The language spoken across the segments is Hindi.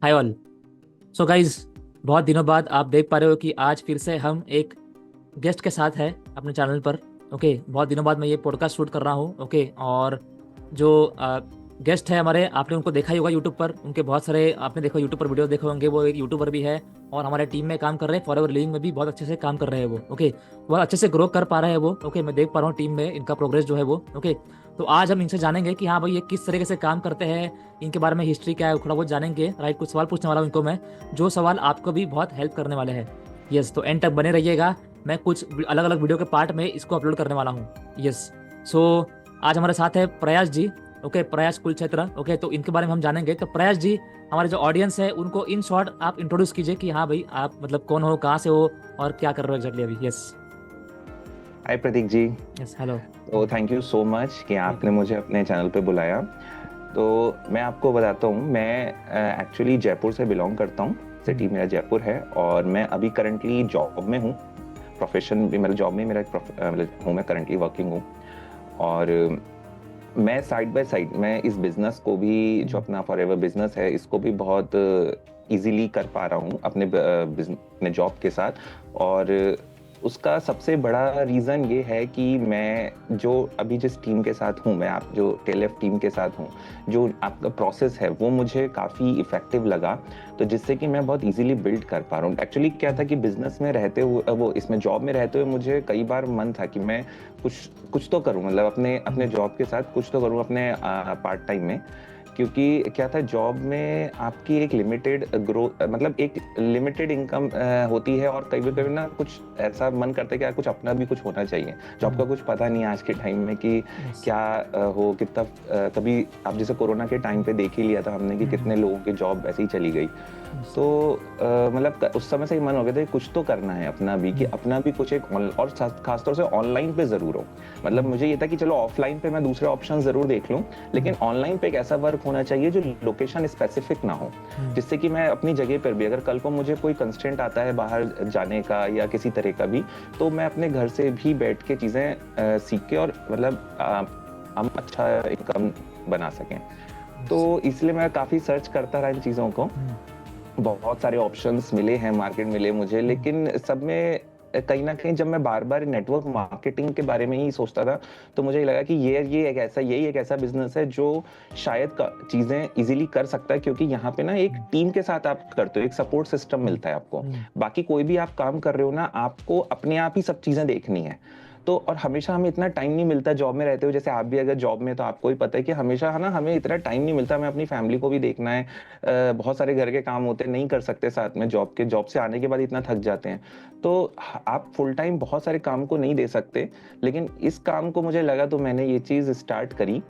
Hi all. सो गाइज, बहुत दिनों बाद आप देख पा रहे हो कि आज फिर से हम एक गेस्ट के साथ है अपने चैनल पर। ओके, बहुत दिनों बाद मैं ये पॉडकास्ट शूट कर रहा हूँ। ओके, और जो गेस्ट है हमारे, आपने उनको देखा ही होगा यूट्यूब पर। उनके बहुत सारे आपने देखो यूट्यूब पर वीडियो देखे होंगे। वो एक यूट्यूबर भी है और हमारे टीम में काम कर रहे हैं। फॉर एवर लिविंग में भी बहुत अच्छे से काम कर रहे हैं वो। ओके, बहुत अच्छे से ग्रो कर पा रहे हैं वो। ओके, मैं देख पा रहा हूँ टीम में इनका प्रोग्रेस जो है वो। ओके, तो आज हम इनसे जानेंगे कि हाँ भाई, ये किस तरीके से काम करते हैं, इनके बारे में हिस्ट्री क्या है, थोड़ा बहुत जानेंगे। राइट, कुछ सवाल पूछने वाला हूँ इनको मैं, जो सवाल आपको भी बहुत हेल्प करने वाले हैं। यस, तो एंड तक बने रहिएगा। मैं कुछ अलग अलग वीडियो के पार्ट में इसको अपलोड करने वाला हूँ। यस, सो आज हमारे साथ है प्रयास जी। ओके, प्रयास कुलक्षेत्र। ओके, तो इनके बारे में हम जानेंगे। तो प्रयास जी, हमारे जो ऑडियंस है उनको इन शॉर्ट आप इंट्रोड्यूस कीजिए कि हाँ भाई, आप मतलब कौन हो, कहाँ से हो और क्या कर रहे हो एग्जैक्टली अभी। Yes. Hi Pratik ji. Yes, hello. तो थैंक यू सो मच कि आपने मुझे अपने चैनल पे बुलाया। तो मैं आपको बताता हूँ, मैं एक्चुअली जयपुर से बिलोंग करता हूँ। सिटी मेरा जयपुर है और मैं अभी करंटली जॉब में हूँ। प्रोफेशन भी मेरा जॉब में मेरा हूँ, मैं करंटली वर्किंग हूँ। और मैं साइड बाय साइड मैं इस बिजनेस को भी, जो अपना फॉरएवर बिजनेस है, इसको भी बहुत इजीली कर पा रहा हूँ अपने जॉब के साथ। और उसका सबसे बड़ा रीज़न ये है कि मैं जो अभी जिस टीम के साथ हूँ, मैं आप जो टेलएफ टीम के साथ हूँ, जो आपका प्रोसेस है वो मुझे काफ़ी इफ़ेक्टिव लगा। तो जिससे कि मैं बहुत इजीली बिल्ड कर पा रहा हूँ। एक्चुअली क्या था कि बिजनेस में रहते हुए, वो इसमें जॉब में रहते हुए, मुझे कई बार मन था कि मैं कुछ कुछ तो करूँ, मतलब अपने अपने जॉब के साथ कुछ तो करूँ अपने पार्ट टाइम में। क्योंकि क्या था, जॉब में आपकी एक लिमिटेड ग्रोथ, मतलब एक लिमिटेड इनकम होती है। और कभी कभी ना कुछ ऐसा मन करता है कि यार कुछ अपना भी कुछ होना चाहिए। जॉब का कुछ पता नहीं है आज के टाइम में कि क्या हो कितना। कभी आप जैसे कोरोना के टाइम पे देख ही लिया था हमने कि कितने लोगों की जॉब ऐसे ही चली गई। तो मतलब उस समय से ही मन हो गया था कि कुछ तो करना है अपना भी, कि अपना भी कुछ एक और खासतौर से ऑनलाइन पे जरूर हो। मतलब मुझे ये था कि चलो ऑफलाइन पे मैं दूसरे ऑप्शन जरूर देख लूं, लेकिन ऑनलाइन पे एक ऐसा वर्क होना चाहिए जो लोकेशन स्पेसिफिक ना हो। जिससे कि मैं अपनी जगह पर भी, अगर कल को मुझे कोई कंस्ट्रेंट आता है बाहर जाने का या किसी तरह का भी, तो मैं अपने घर से भी बैठ के चीजें सीख के और मतलब हम अच्छा इनकम बना सकें। तो इसलिए मैं काफी सर्च करता रहा इन चीजों को। बहुत सारे ऑप्शंस मिले हैं, मार्केट मिले मुझे, लेकिन सब में कहीं ना कहीं जब मैं बार बार नेटवर्क मार्केटिंग के बारे में ही सोचता था, तो मुझे लगा कि यही एक ऐसा बिजनेस है जो शायद चीजें इजीली कर सकता है। क्योंकि यहाँ पे ना एक टीम के साथ आप करते हो, एक सपोर्ट सिस्टम मिलता है आपको। बाकी कोई भी आप काम कर रहे हो ना, आपको अपने आप ही सब चीजें देखनी है। तो और हमेशा हमें इतना टाइम नहीं मिलता जॉब में रहते हो, जैसे आप भी अगर जॉब में, तो आपको ही पता है कि हमेशा है ना, हमें इतना टाइम नहीं मिलता। हमें अपनी फैमिली को भी देखना है, बहुत सारे घर के काम होते हैं, नहीं कर सकते साथ में। जॉब से आने के बाद इतना थक जाते हैं, तो आप फुल टाइम बहुत सारे काम को नहीं दे सकते। लेकिन इस काम को मुझे लगा, तो मैंने ये चीज स्टार्ट करी।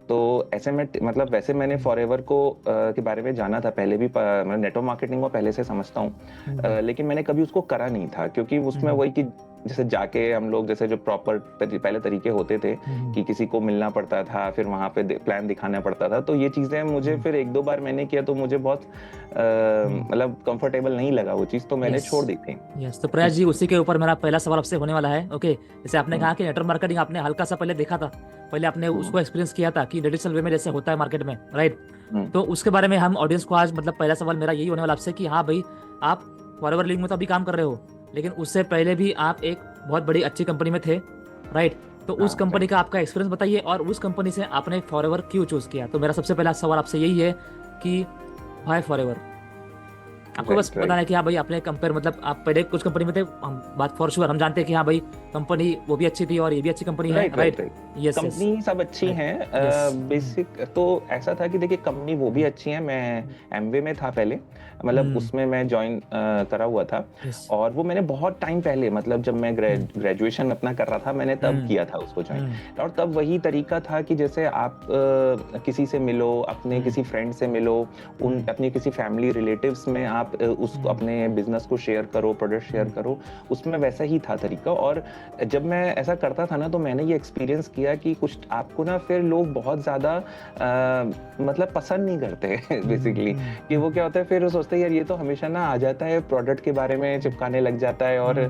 तो ऐसे में मतलब वैसे मैंने फॉरएवर को के बारे में जाना था पहले भी, मैं नेटवर्क मार्केटिंग को पहले से समझता हूँ। लेकिन मैंने कभी उसको करा नहीं था, क्योंकि उसमें वही कि जैसे जाके हम लोग, जैसे जो प्रॉपर पहले तरीके होते थे कि किसी को मिलना पड़ता था, फिर वहां पे प्लान दिखाना पड़ता था। तो ये चीजें मुझे फिर एक दो बार मैंने किया, तो मुझे बहुत मतलब कंफर्टेबल नहीं लगा वो चीज, तो मैंने यस। छोड़ दी थी। यस, तो प्रयास जी, उसी के ऊपर मेरा पहला सवाल आपसे होने वाला है। ओके, जैसे आपने कहा कि नेटवर्क मार्केटिंग आपने हल्का सा पहले देखा था, पहले आपने उसको एक्सपीरियंस किया था कि ट्रेडिशनल वे में जैसे होता है मार्केट में, राइट। तो उसके बारे में हम ऑडियंस को आज, मतलब पहला सवाल मेरा यही होने वाला आपसे कि हाँ भाई, आप फॉरएवर लिंक में तो अभी काम कर रहे हो, लेकिन उससे पहले भी आप एक बहुत बड़ी अच्छी कंपनी में थे, राइट। तो उस कंपनी का आपका एक्सपीरियंस बताइए और उस कंपनी से आपने फॉरएवर क्यों चूज किया। तो मेरा सबसे पहला सवाल आपसे यही है कि वाई फॉरएवर। आपको बस राइट बताना राइट। है कि हाँ भाई, आपने कंपेयर, मतलब आप पहले कुछ कंपनी में थे, हम बात फॉर श्योर हम जानते हैं कि हाँ भाई, कंपनी वो भी अच्छी थी और ये भी अच्छी कंपनी है, right right right. Right. Yes, yes, company सब अच्छी राइट। हैं। यस। बेसिक तो ऐसा था कि देखिए, कंपनी वो भी अच्छी है। मैं एमवे में था पहले, मतलब उसमें मैं ज्वाइन करा हुआ था। यस। और वो मैंने बहुत टाइम पहले, मतलब जब मैं ग्रेजुएशन अपना कर रहा था, मैंने तब किया था उसको ज्वाइन। और तब वही तरीका था कि जैसे आप किसी से मिलो, अपने किसी फ्रेंड से मिलो, उन अपने किसी फैमिली रिलेटिव्स में आप उसको अपने बिजनेस को शेयर करो, प्रोडक्ट शेयर करो। उसमें वैसा ही था तरीका। और जब मैं ऐसा करता था ना, तो मैंने ये एक्सपीरियंस किया कि कुछ आपको ना फिर लोग बहुत ज्यादा मतलब पसंद नहीं करते बेसिकली। कि वो क्या होता है, फिर वो सोचते हैं यार ये तो हमेशा ना आ जाता है, प्रोडक्ट के बारे में चिपकाने लग जाता है, और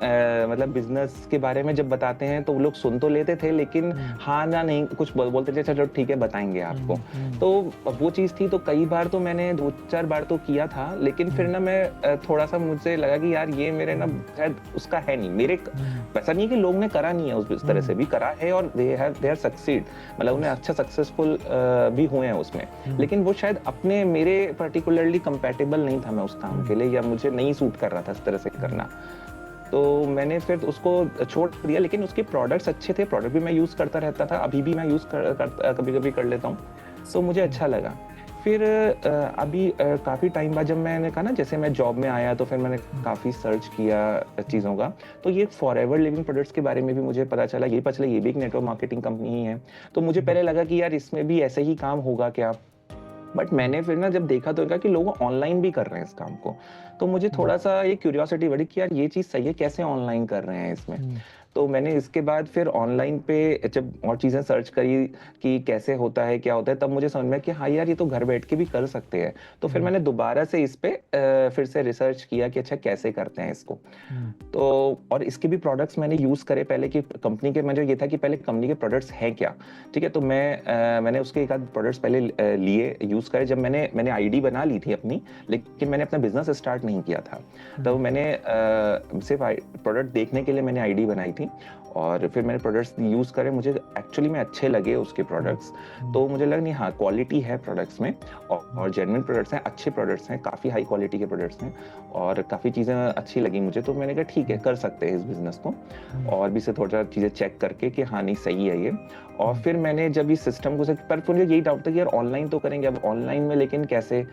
मतलब बिजनेस के बारे में जब बताते हैं तो वो लोग सुन तो लेते थे, लेकिन हाँ ना नहीं कुछ बोलते थे, चलो ठीक है बताएंगे आपको। तो वो चीज़ थी। तो कई बार तो मैंने 2-4 बार तो किया था, लेकिन फिर ना मैं थोड़ा सा मुझे लगा कि यार ये मेरे ना शायद उसका है नहीं मेरे। वैसा नहीं है कि लोग ने करा नहीं है, उस तरह से भी करा है और दे आर सक्सीड, मतलब उन्हें अच्छा सक्सेसफुल भी हुए हैं उसमें, लेकिन वो शायद अपने मेरे पर्टिकुलरली कंपैटिबल नहीं था मैं उस काम के लिए, या मुझे नहीं सूट कर रहा था इस तरह से करना। तो मैंने फिर उसको छोड़ दिया, लेकिन उसके प्रोडक्ट्स अच्छे थे, प्रोडक्ट भी मैं यूज़ करता रहता था, अभी भी मैं यूज़ कभी कभी कर लेता हूँ, तो मुझे अच्छा लगा। फिर अभी काफ़ी टाइम बाद जब मैंने कहा ना, जैसे मैं जॉब में आया तो फिर मैंने काफ़ी सर्च किया चीज़ों का, तो ये फॉरएवर लिविंग प्रोडक्ट्स के बारे में भी मुझे पता चला। ये पता चला ये भी एक नेटवर्क मार्केटिंग कंपनी ही है। तो मुझे पहले लगा कि यार इसमें भी ऐसे ही काम होगा क्या, बट मैंने फिर ना जब देखा तो कि लोग ऑनलाइन भी कर रहे हैं इस काम को, तो मुझे थोड़ा सा ये क्यूरियोसिटी बढ़ी कि यार ये चीज़ सही है, कैसे ऑनलाइन कर रहे हैं इसमें। तो मैंने इसके बाद फिर ऑनलाइन पे जब और चीज़ें सर्च करी कि कैसे होता है क्या होता है, तब मुझे समझ में कि हाँ यार ये तो घर बैठ के भी कर सकते हैं। तो फिर मैंने दोबारा से इस पे फिर से रिसर्च किया कि अच्छा कैसे करते हैं इसको। तो और इसके भी प्रोडक्ट्स मैंने यूज़ करे पहले कि कंपनी के, मुझे ये था कि पहले कंपनी के प्रोडक्ट्स हैं क्या, ठीक है। तो मैंने उसके एक आध प्रोडक्ट्स पहले लिए, यूज़ करे। जब मैंने आईडी बना ली थी अपनी, लेकिन मैंने अपना बिजनेस स्टार्ट नहीं किया था, तो मैंने सिर्फ प्रोडक्ट देखने के लिए मैंने आईडी बनाई थी, और फिर मैंने प्रोडक्ट्स यूज़ करे, मुझे एक्चुअली में अच्छे लगे उसके प्रोडक्ट्स। तो मुझे लगा नहीं हाँ क्वालिटी है प्रोडक्ट्स में, और जेन्युइन प्रोडक्ट्स हैं, अच्छे प्रोडक्ट्स हैं, काफ़ी हाई क्वालिटी के प्रोडक्ट्स हैं, और काफ़ी चीज़ें अच्छी लगी मुझे। तो मैंने कहा ठीक है कर सकते हैं इस बिज़नेस को, और भी से थोड़ा चीज़ें चेक करके कि हाँ नहीं सही है ये। और फिर मैंने जब इस सिस्टम को, पर मुझे यही डाउट था कि यार ऑनलाइन तो करेंगे, अब ऑनलाइन में लेकिन कैसे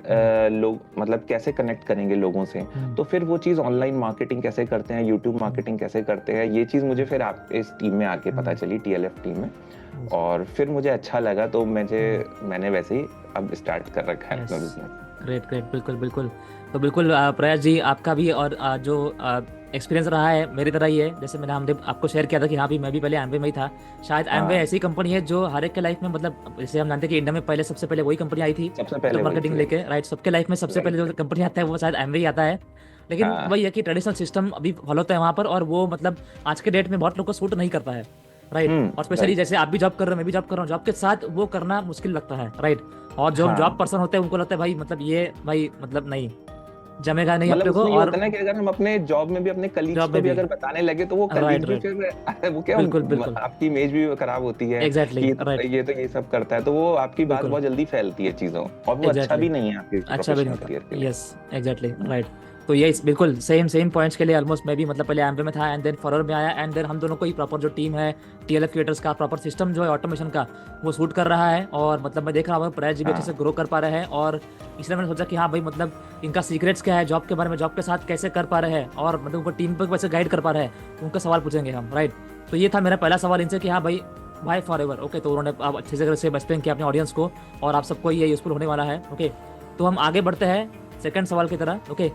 लोग, मतलब कैसे कनेक्ट करेंगे लोगों से। तो फिर वो चीज़ ऑनलाइन मार्केटिंग कैसे करते हैं, यूट्यूब मार्केटिंग कैसे करते हैं, ये चीज़ मुझे फिर आप इस टीम में आके पता चली, TLF टीम में, और फिर मुझे अच्छा लगा, तो मैंने वैसे ही अब स्टार्ट कर रखा है अपना बिजनेस। ग्रेट ग्रेट, बिल्कुल बिल्कुल। तो बिल्कुल प्रयास जी, आपका भी और जो एक्सपीरियंस रहा है मेरी तरह ही है। जैसे मैंने हमने आपको शेयर किया था कि हाँ भी मैं भी पहले एमवे में ही था। शायद एमवे ऐसी कंपनी है जो हर एक के लाइफ में, मतलब जैसे हम जानते हैं कि इंडिया में पहले सबसे पहले वही कंपनी आई थी सबसे पहले मार्केटिंग लेके, राइट। सबके लाइफ में सबसे पहले जो कंपनी आता है वो शायद एमवे ही आता है। लेकिन वही है कि ट्रेडिशनल सिस्टम अभी फॉलो होता है वहाँ पर, और वो मतलब आज के डेट में बहुत लोग को सूट नहीं करता है, राइट। और स्पेशली जैसे आप भी जॉब कर रहे हो, मैं भी जॉब कर रहा हूँ, जॉब के साथ वो करना मुश्किल लगता है, राइट। और जो जॉब पर्सन होते हैं उनको लगता है भाई मतलब ये भाई मतलब नहीं जमेगा नहीं अपने को। और होता है ना कि अगर हम अपने जॉब में भी अपने कलीग्स को भी अगर बताने लगे तो वो कलीग भी फिर वो क्या, आपकी इमेज भी खराब होती है कि ये तो ये सब करता है, तो वो आपकी बात बहुत जल्दी फैलती है चीजों, और वो अच्छा भी नहीं है आपके प्रोफेशनल करियर के लिए। Yes exactly, right. तो ये बिल्कुल सेम पॉइंट्स के लिए ऑलमोस्ट मैं भी मतलब पहले एमवे में था, एंड देन फॉरवर्ड में आया, एंड देन हम दोनों को ही प्रॉपर जो टीम है TLF क्रिएटर्स का प्रॉपर सिस्टम जो है ऑटोमेशन का वो सूट कर रहा है। और मतलब मैं देख रहा हूँ प्रयास जी भी अच्छे से ग्रो कर पा रहे हैं, और इसलिए मैंने सोचा कि हाँ भाई मतलब इनका सीक्रेट्स क्या है जॉब के बारे में, जॉब के साथ कैसे कर पा रहे हैं, और मतलब उनको टीम पर कैसे गाइड कर पा रहे हैं, उनका सवाल पूछेंगे हम, राइट। तो ये था मेरा पहला सवाल इनसे कि हाँ भाई फॉरएवर, ओके। तो उन्होंने आप अच्छे से एक्सप्लेन किया अपने ऑडियंस को, और आप सबको ये यूजफुल होने वाला है, ओके। तो हम आगे बढ़ते हैं सेकंड सवाल की तरह, ओके।